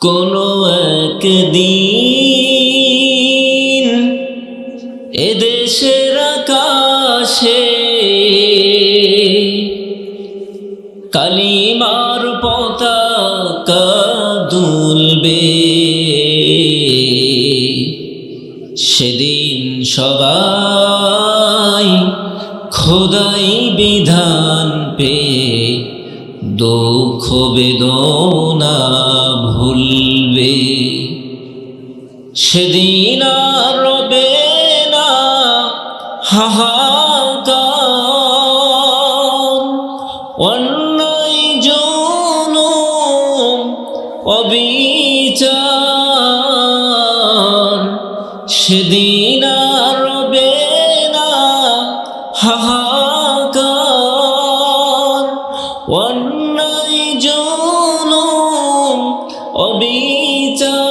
কোনো একদিন এদেশের আকাশে কালিমার পতাকা দুলবে। সেদিন সবাই খোদাই বিধান পেয়ে দুঃখ বেদনা ভুলবে। সেদিন আর রবে না হাহাকার, অন্যায় জুলুম অবিচার। সেদিন আর রবে না হাহাকার, অন্যায় জুলুম অবিচার।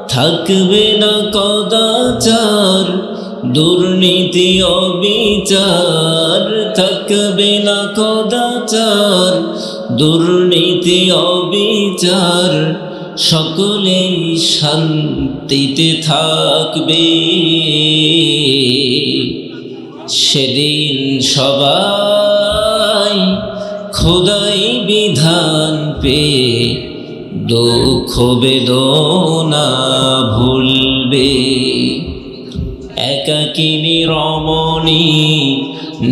থাকবে না কদাচার, দুর্নীতি অবিচার। থাকবে না কদাচার, দুর্নীতি অবিচার। সকলেই শান্তিতে থাকবে। সেদিন সবাই খোদাই বিধান পেয়ে দুঃখ বেদনা ভুলবে। একাকিনী রমণী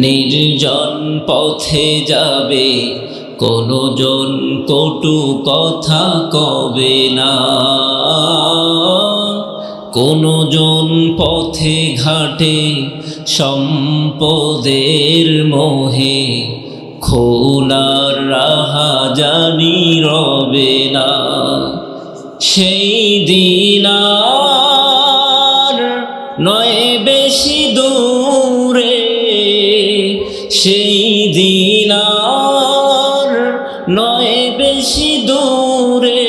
নির্জন পথে যাবে, কোনো জন কটু কথা কবে না। কোনো জন পথে ঘাটে সম্পদের মোহে খুনার রাহাজানি রবে না। সেই দিন আর নয় বেশি দূরে, সেই দিন আর নয় বেশি দূরে।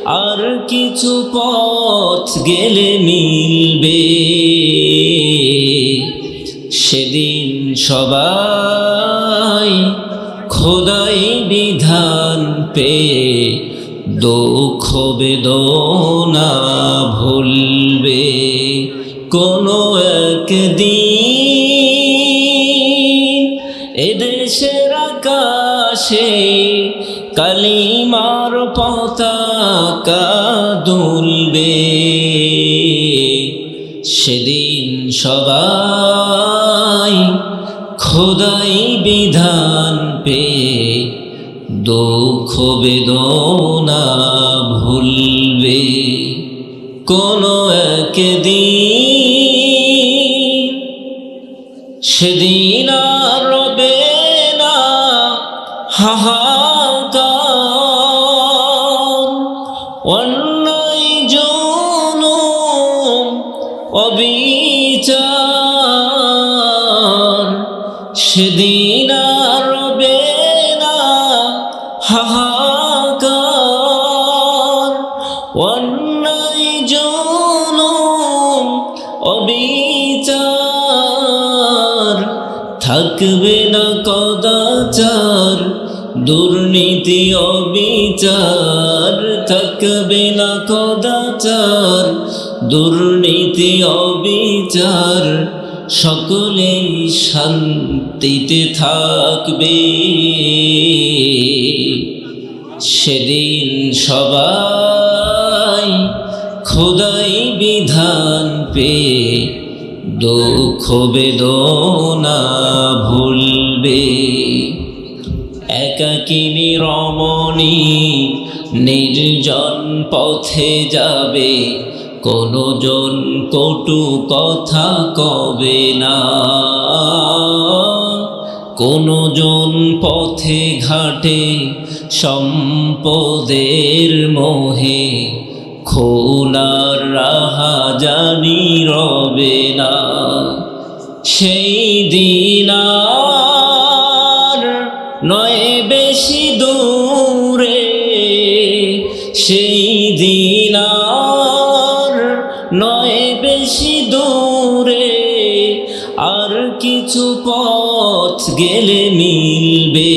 আর কিছু পথ গেলে মিলবে। সেদিন সবাই খোদাই বিধান পেয়ে দুঃখ বেদনা ভুলবে। কোনো একদিন এদেশের আকাশে কালিমার পতাকা দুলবে। সেদিন সবাই খোদাই বিধান পেয়ে দুঃখ বেদনা ভুলবে। কোনো একদিন সেদিন আর রবে না হাহাকার, অন্যায় জুলুম অবিচার। সেদিন আর রবে না হাহাকার, অন্যায় জুলুম অবিচার। থাকবে না কদাচার, দুর্নীতি অবিচার। থাকবে না কদাচার, দুর্নীতি অবিচার। সকলেই শান্তিতে থাকবে। সেদিন সবাই খোদাই বিধান পেয়ে দুঃখ বেদনা ভুলবে। একাকিনী রমণী নির্জন পথে যাবে, কোনো জন কটু কথা কবে না। কোনো জন পথে ঘাটে সম্পদের মোহে খুনার রাহাজানি রবে না। সেই দিন আর নয় বেশি দূরে, সেই দিন আর নয় বেশি দূরে। আর কিছু পথ গেলে মিলবে।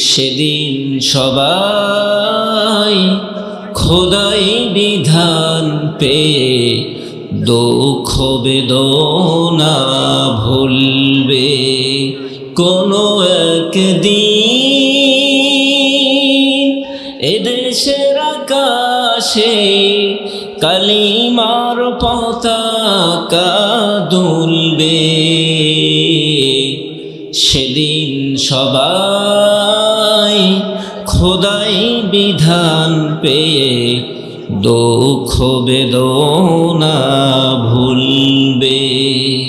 সেদিন সবাই খোদাই বিধান পেয়ে দুঃখ বেদনা ভুলবে। কোনো একদিন এদেশের আকাশে কালিমার পতাকা দুলবে। সেদিন সবাই খোদাই বিধান পেয়ে দুঃখ বেদনা ভুলবে।